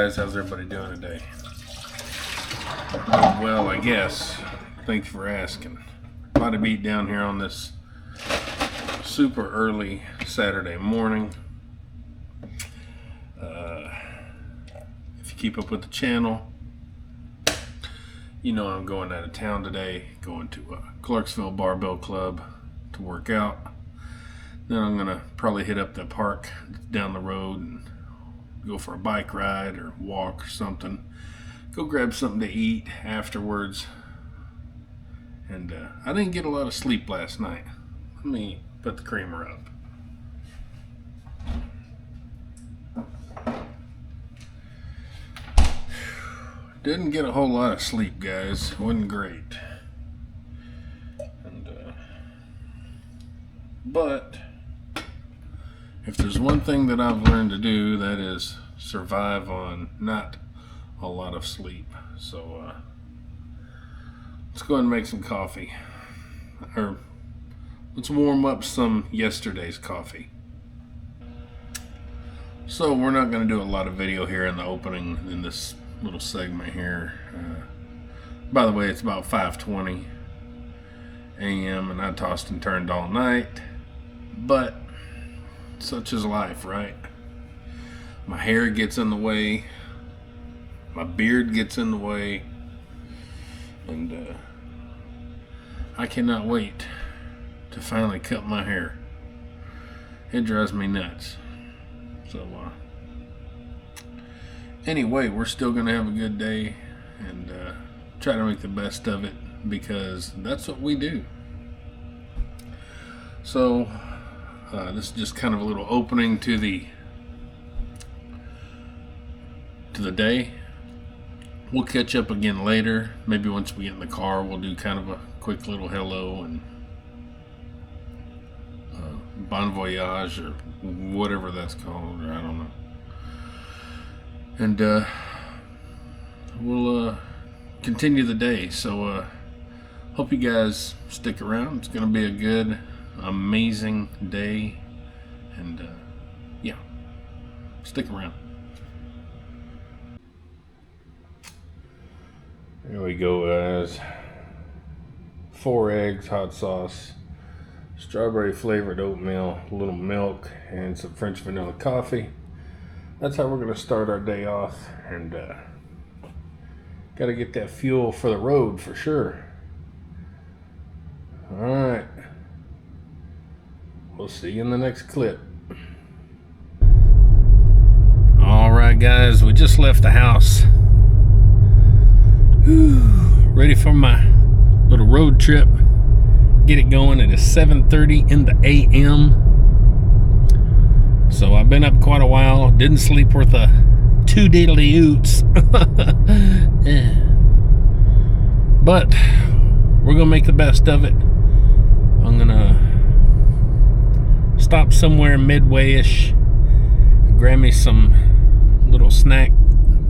guys, how's everybody doing today? Oh, well, I guess. Thanks for asking. A lot of beat down here on this super early Saturday morning. If you keep up with the channel, you know I'm going out of town today, going to Clarksville Barbell Club to work out. Then I'm gonna probably hit up the park down the road and go for a bike ride or walk or something. Go grab something to eat afterwards. And I didn't get a lot of sleep last night. Let me put the creamer up. Didn't get a whole lot of sleep, guys. Wasn't great. And but if there's one thing that I've learned to do, that is survive on not a lot of sleep. So let's go ahead and make some coffee. Or let's warm up some yesterday's coffee. So we're not going to do a lot of video here in the opening in this little segment here. By the way, it's about 5:20 a.m. and I tossed and turned all night. But such is life, right? My hair gets in the way, my beard gets in the way, and I cannot wait to finally cut my hair. It drives me nuts. So anyway, we're still gonna have a good day and try to make the best of it, because that's what we do. So this is just kind of a little opening to the day. We'll catch up again later. Maybe once we get in the car, we'll do kind of a quick little hello and bon voyage or whatever that's called, or I don't know. And we'll continue the day. So hope you guys stick around. It's gonna be a good, amazing day, and yeah, stick around. There we go, guys. 4 eggs, hot sauce, strawberry flavored oatmeal, a little milk, and some French vanilla coffee. That's how we're gonna start our day off, and gotta get that fuel for the road for sure. All right. We'll see you in the next clip. Alright guys, we just left the house. Ready for my little road trip. Get it going. It is 7:30 in the AM. So I've been up quite a while. Didn't sleep worth a 2 diddly oots. But we're gonna make the best of it. I'm gonna stop somewhere midway-ish, grab me some little snack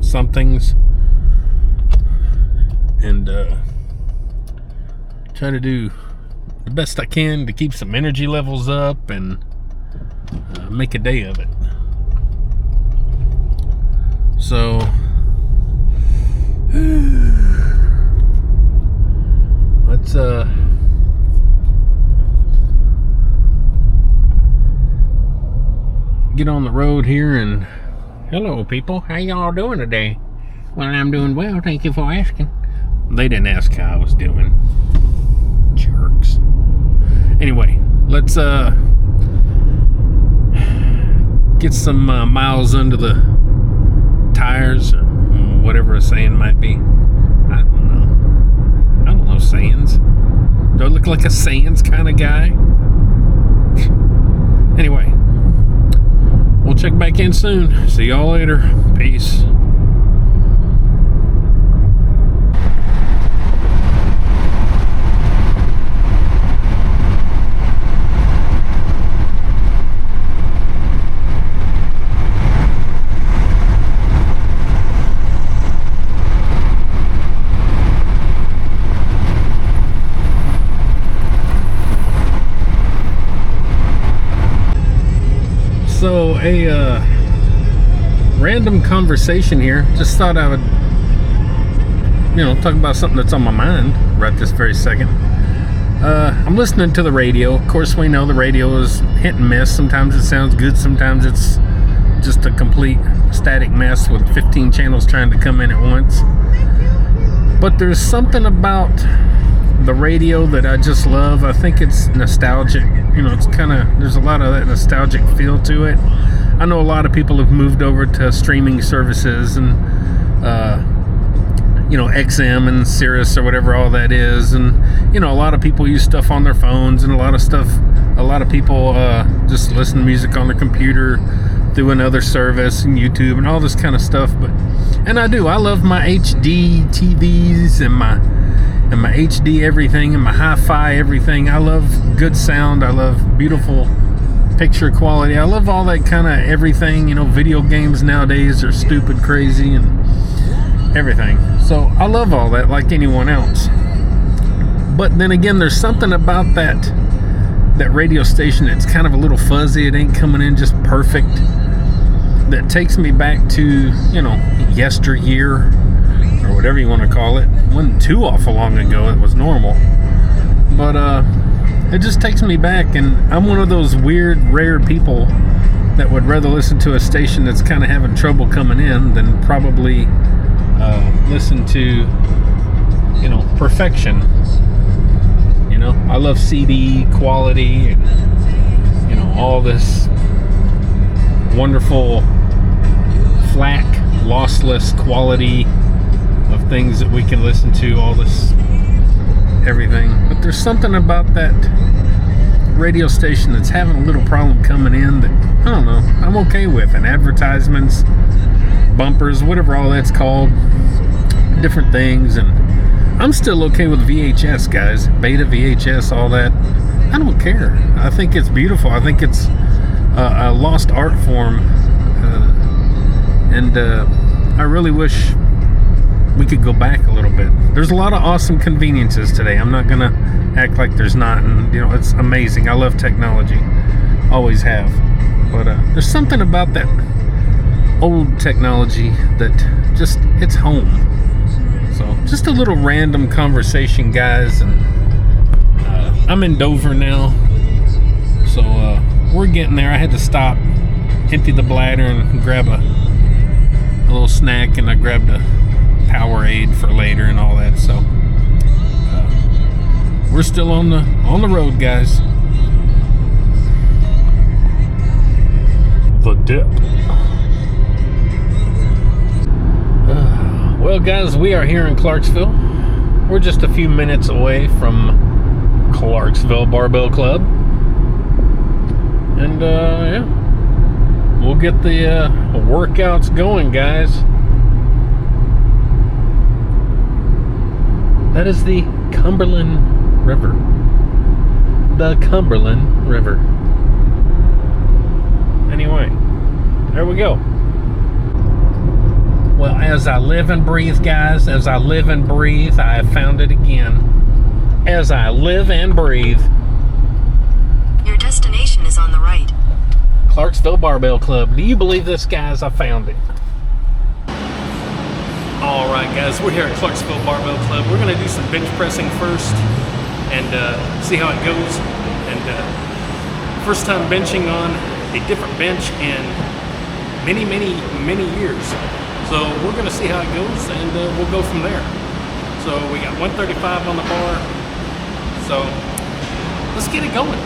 somethings, and try to do the best I can to keep some energy levels up and make a day of it. So let's get on the road here. And hello people, how y'all doing today? Well, I'm doing well, thank you for asking. They didn't ask how I was doing. Jerks. Anyway, let's get some miles under the tires, or whatever a saying might be. I don't know sayings. Do I look like a sayings kind of guy? Anyway, we'll check back in soon. See y'all later. Peace. So random conversation here. Just thought I would, talk about something that's on my mind right this very second. I'm listening to the radio. Of course, we know the radio is hit and miss. Sometimes it sounds good. Sometimes it's just a complete static mess with 15 channels trying to come in at once. But there's something about the radio that I just love. I think it's nostalgic. It's there's a lot of that nostalgic feel to it. I know a lot of people have moved over to streaming services and XM and Sirius or whatever all that is, and a lot of people use stuff on their phones, and a lot of people just listen to music on their computer through another service and YouTube and all this kind of stuff. I love my HD TVs and my HD everything and my hi-fi everything. I love good sound. I love beautiful picture quality. I love all that kind of everything. Video games nowadays are stupid crazy and everything. So I love all that like anyone else. But then again, there's something about that radio station that's kind of a little fuzzy. It ain't coming in just perfect. That takes me back to, yesteryear, or whatever you want to call it. It wasn't too awful long ago. It was normal. But it just takes me back, and I'm one of those weird, rare people that would rather listen to a station that's kind of having trouble coming in than probably listen to, perfection. I love CD quality and, all this wonderful, FLAC, lossless quality of things that we can listen to, all this everything. But there's something about that radio station that's having a little problem coming in that, I don't know, I'm okay with. And advertisements, bumpers, whatever all that's called, different things. And I'm still okay with VHS, guys. Beta, VHS, all that. I don't care. I think it's beautiful. I think it's a lost art form. And I really wish we could go back a little bit. There's a lot of awesome conveniences today. I'm not going to act like there's not. And, it's amazing. I love technology. Always have. But there's something about that old technology that just hits home. So just a little random conversation, guys. And I'm in Dover now. So we're getting there. I had to stop, empty the bladder, and grab a little snack. And I grabbed a Powerade for later and all that. So we're still on the road, guys. The dip. Well, guys, we are here in Clarksville. We're just a few minutes away from Clarksville Barbell Club. And, we'll get the workouts going, guys. That is the Cumberland River. The Cumberland River. Anyway, there we go. Well, as I live and breathe, guys, as I live and breathe, I have found it again. As I live and breathe. Your destination is on the right. Clarksville Barbell Club. Do you believe this, guys? I found it. All right, guys, we're here at Clarksville Barbell Club. We're going to do some bench pressing first and see how it goes. And first time benching on a different bench in many, many, many years. So we're going to see how it goes, and we'll go from there. So we got 135 on the bar. So let's get it going.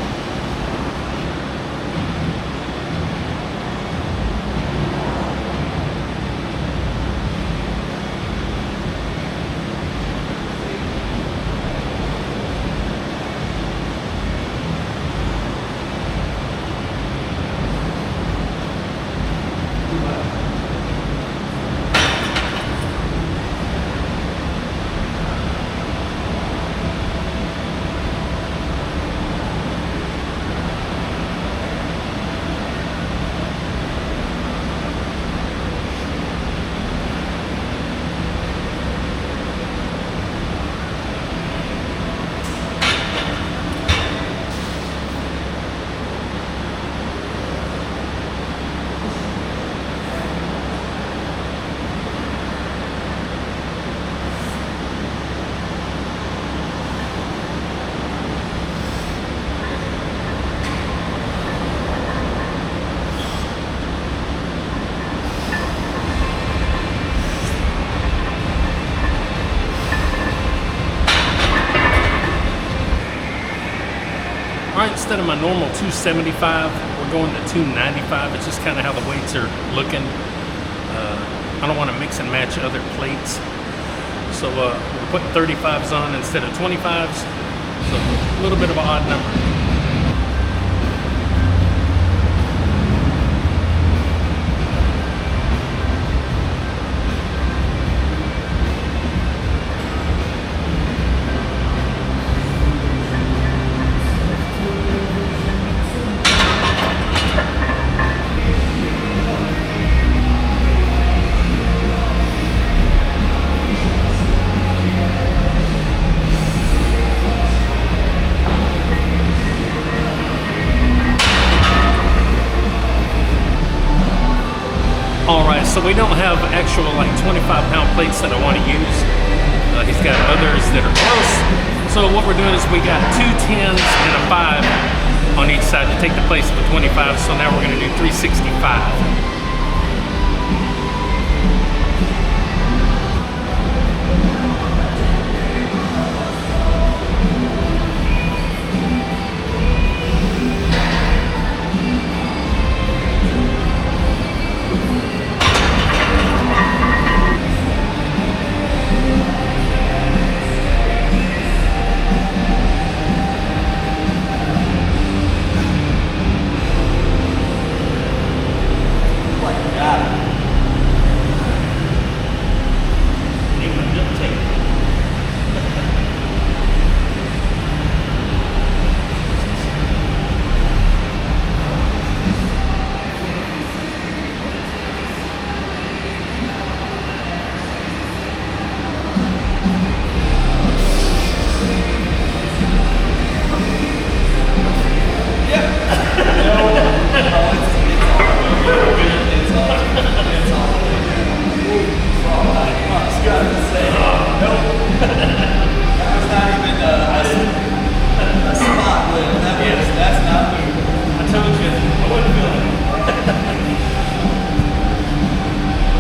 Alright, instead of my normal 275, we're going to 295. It's just kind of how the weights are looking. I don't want to mix and match other plates. So we're putting 35s on instead of 25s. So a little bit of an odd number. Alright, so we don't have actual like 25-pound plates that I want to use. He's got others that are close. So what we're doing is we got 2 10s and a 5 on each side to take the place of a 25. So now we're going to do 365.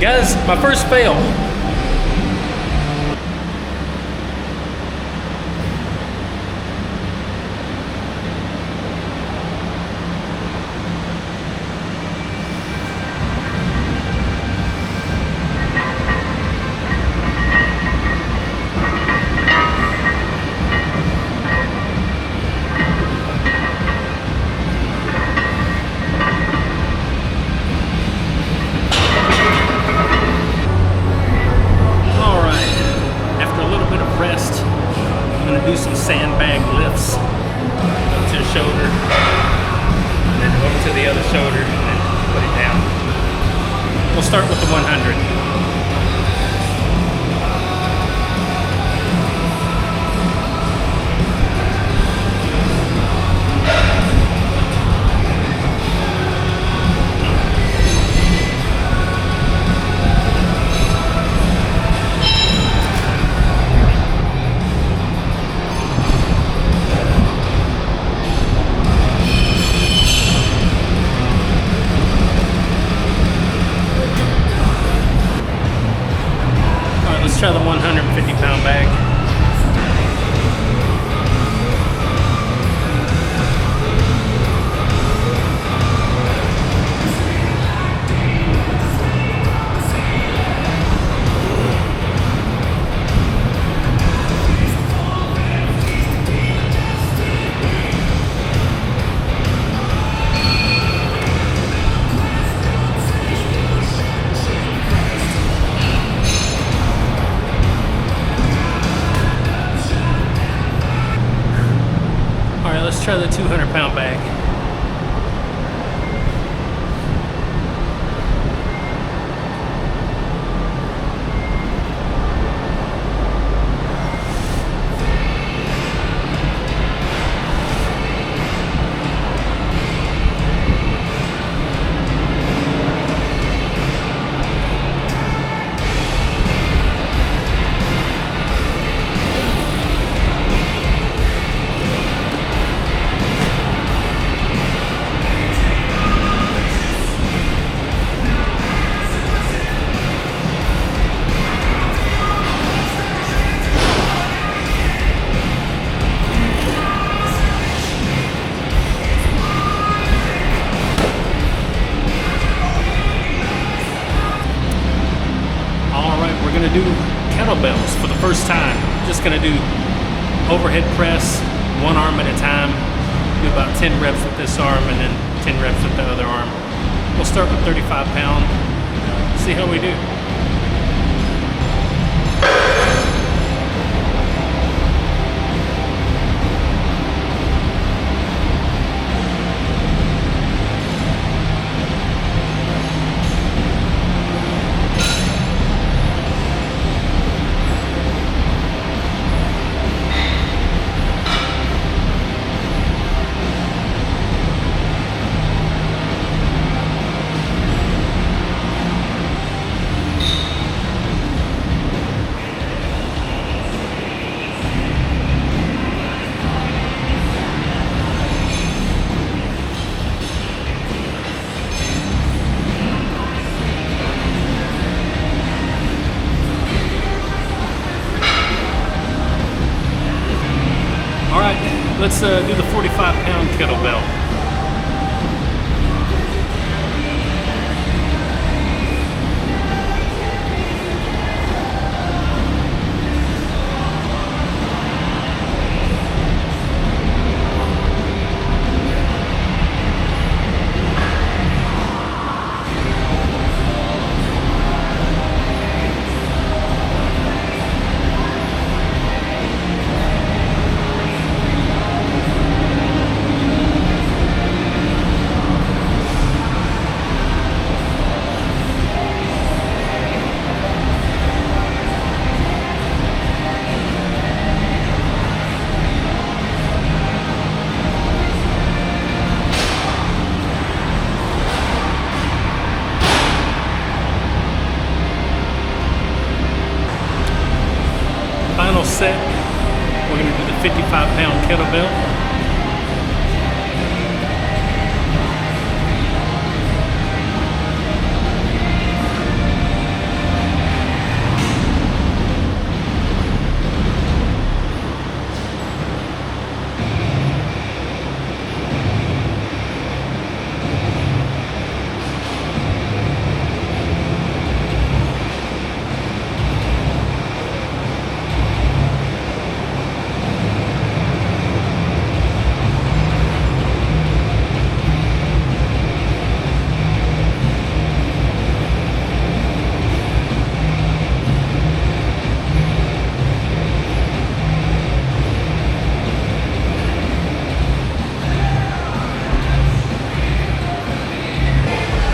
Guys, my first fail. Do some sandbag lifts up to the shoulder, and then over to the other shoulder, and then put it down. We'll start with the 100. Try the 150-pound bag. Let's try the 200-pound bag. first time, just gonna do overhead press, one arm at a time. Do about 10 reps with this arm and then 10 reps with the other arm. We'll start with 35 pound, see how we do. Let's do the 45 pound kettlebell. Final set, we're going to do the 55 pound kettlebell.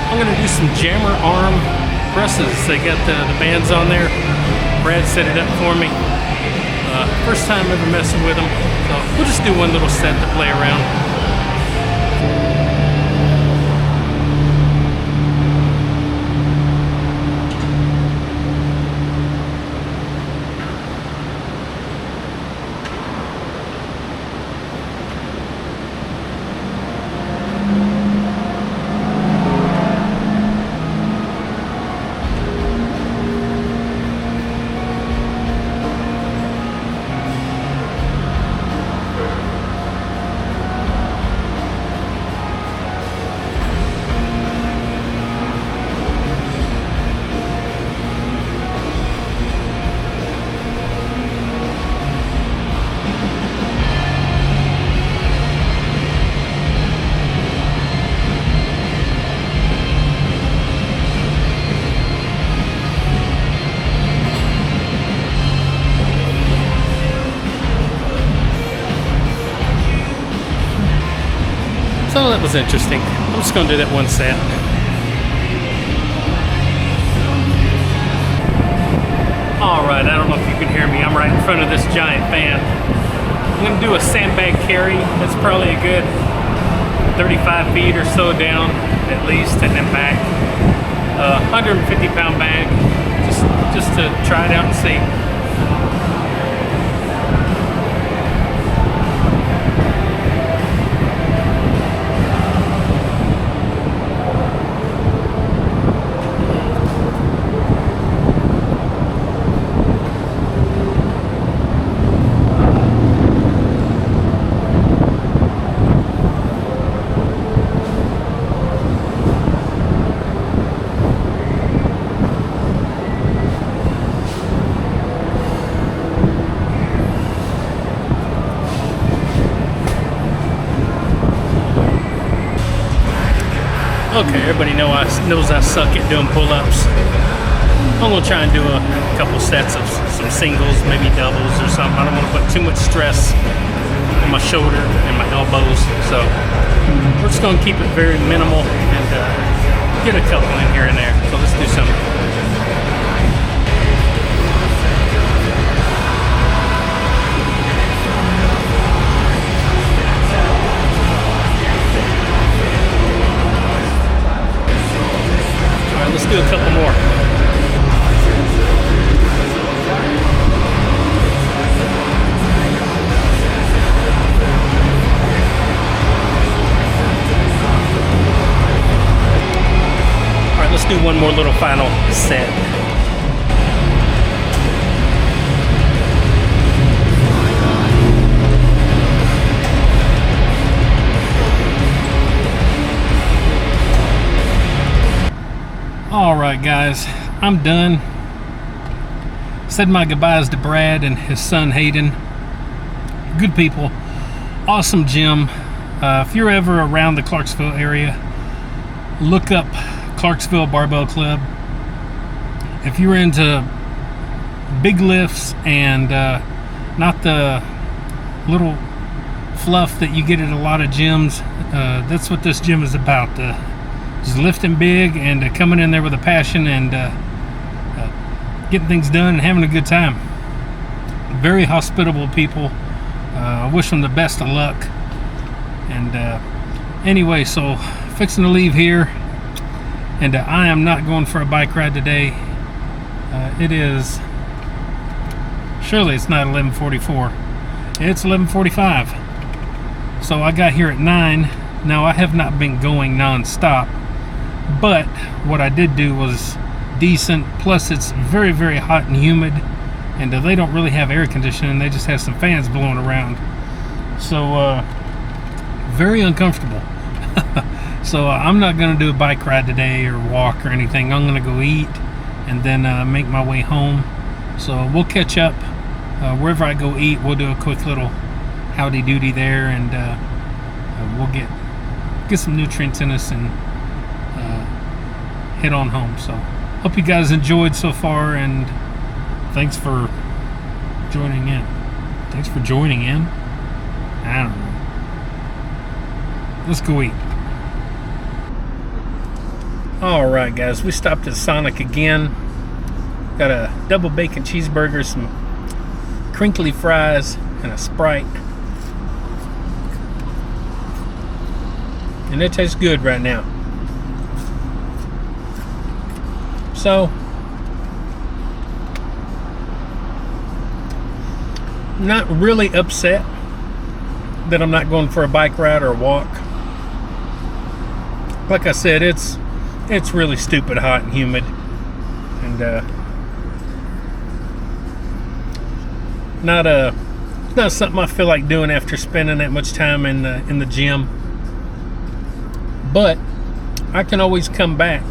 I'm going to do some jammer arm presses. They got the bands on there. Brad set it up for me. First time ever messing with them. So we'll just do one little set to play around. So that was interesting. I'm just going to do that one set. Alright, I don't know if you can hear me. I'm right in front of this giant fan. I'm going to do a sandbag carry. That's probably a good 35 feet or so down at least, and then back. 150 pound bag, just to try it out and see. Okay, everybody knows I suck at doing pull-ups. I'm gonna try and do a couple sets of some singles, maybe doubles or something. I don't want to put too much stress on my shoulder and my elbows, so we're just gonna keep it very minimal and get a couple in here and there. So let's do some. All right, let's do a couple more. Let's do one more little final set. All right, guys, I'm done. Said my goodbyes to Brad and his son Hayden. Good people, awesome gym. If you're ever around the Clarksville area, look up Clarksville Barbell Club. If you're into big lifts and not the little fluff that you get at a lot of gyms, that's what this gym is about. Just lifting big and coming in there with a passion and getting things done and having a good time. Very hospitable people. I wish them the best of luck. And anyway, so fixing to leave here. And I am not going for a bike ride today. It is, surely it's not 11:44. It's 11:45. So I got here at 9. Now I have not been going non-stop, but what I did do was decent. Plus it's very, very hot and humid, and they don't really have air conditioning. They just have some fans blowing around. So very uncomfortable. So I'm not going to do a bike ride today or walk or anything. I'm going to go eat and then make my way home. So we'll catch up wherever I go eat. We'll do a quick little howdy doody there, and we'll get some nutrients in us and head on home. So hope you guys enjoyed so far, and thanks for joining in. Thanks for joining in. I don't know. Let's go eat. Alright guys, we stopped at Sonic again. Got a double bacon cheeseburger, some crinkly fries, and a Sprite. And it tastes good right now. So, not really upset that I'm not going for a bike ride or a walk. Like I said, it's really stupid hot and humid, and not something I feel like doing after spending that much time in the gym. But I can always come back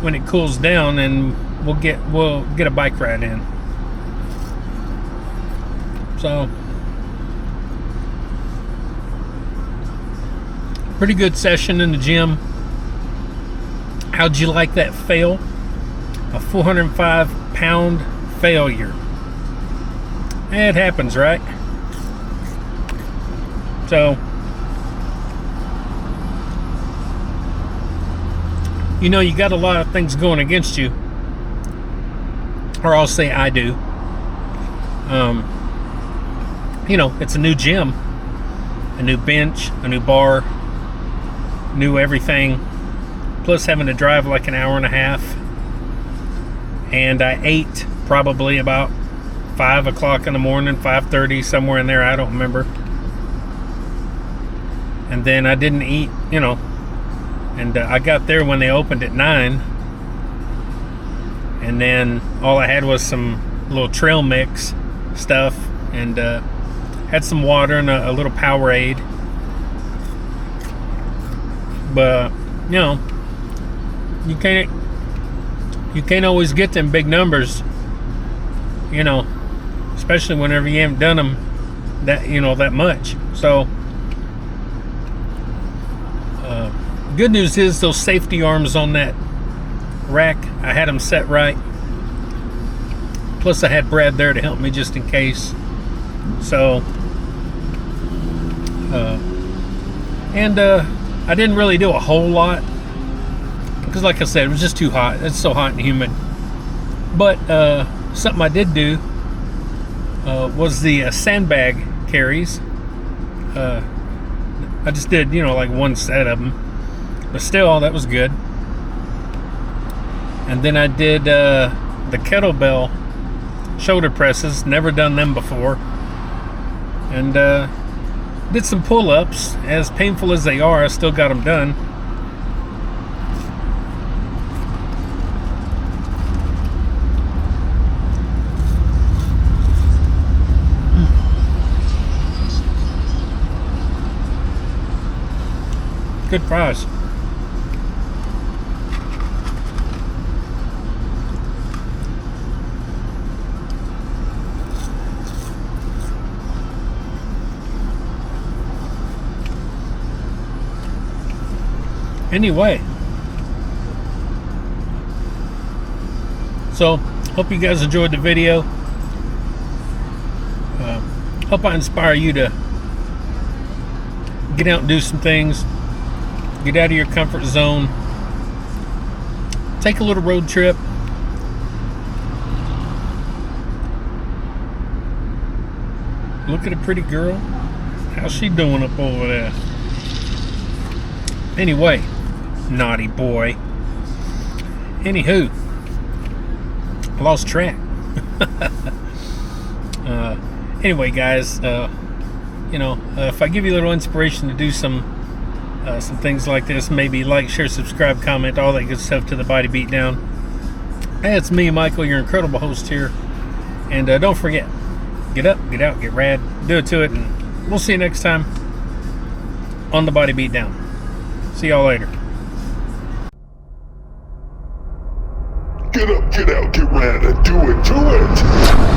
when it cools down, and we'll get a bike ride in. So pretty good session in the gym. How'd you like that fail? A 405-pound failure. It happens, right? So, you know, you got a lot of things going against you. Or I'll say I do. You know, it's a new gym, a new bench, a new bar, new everything. Plus having to drive like an hour and a half. And I ate probably about 5 o'clock in the morning, 5:30, somewhere in there, I don't remember. And then I didn't eat, you know. And I got there when they opened at 9. And then all I had was some little trail mix stuff. And had some water and a little Powerade. But, you know, you can't always get them big numbers, you know, especially whenever you haven't done them that much. So Good news is those safety arms on that rack, I had them set right. Plus I had Brad there to help me just in case. So, I didn't really do a whole lot because, like I said, it was just too hot. It's so hot and humid. But something I did do was the sandbag carries. I just did, like one set of them, but still, that was good. And then I did the kettlebell shoulder presses. Never done them before. And did some pull-ups. As painful as they are, I still got them done. Good price. Anyway, so hope you guys enjoyed the video. Hope I inspire you to get out and do some things. Get out of your comfort zone. Take a little road trip. Look at a pretty girl. How's she doing up over there? Anyway, naughty boy. Anywho, I lost track. Anyway, guys, if I give you a little inspiration to do some things like this, maybe like, share, subscribe, comment, all that good stuff to the Body Beatdown. Hey, it's me, Michael, your incredible host here. And don't forget, get up, get out, get rad, do it to it, and we'll see you next time on the Body Beatdown. See y'all later. Get up, get out, get rad, and do it to it!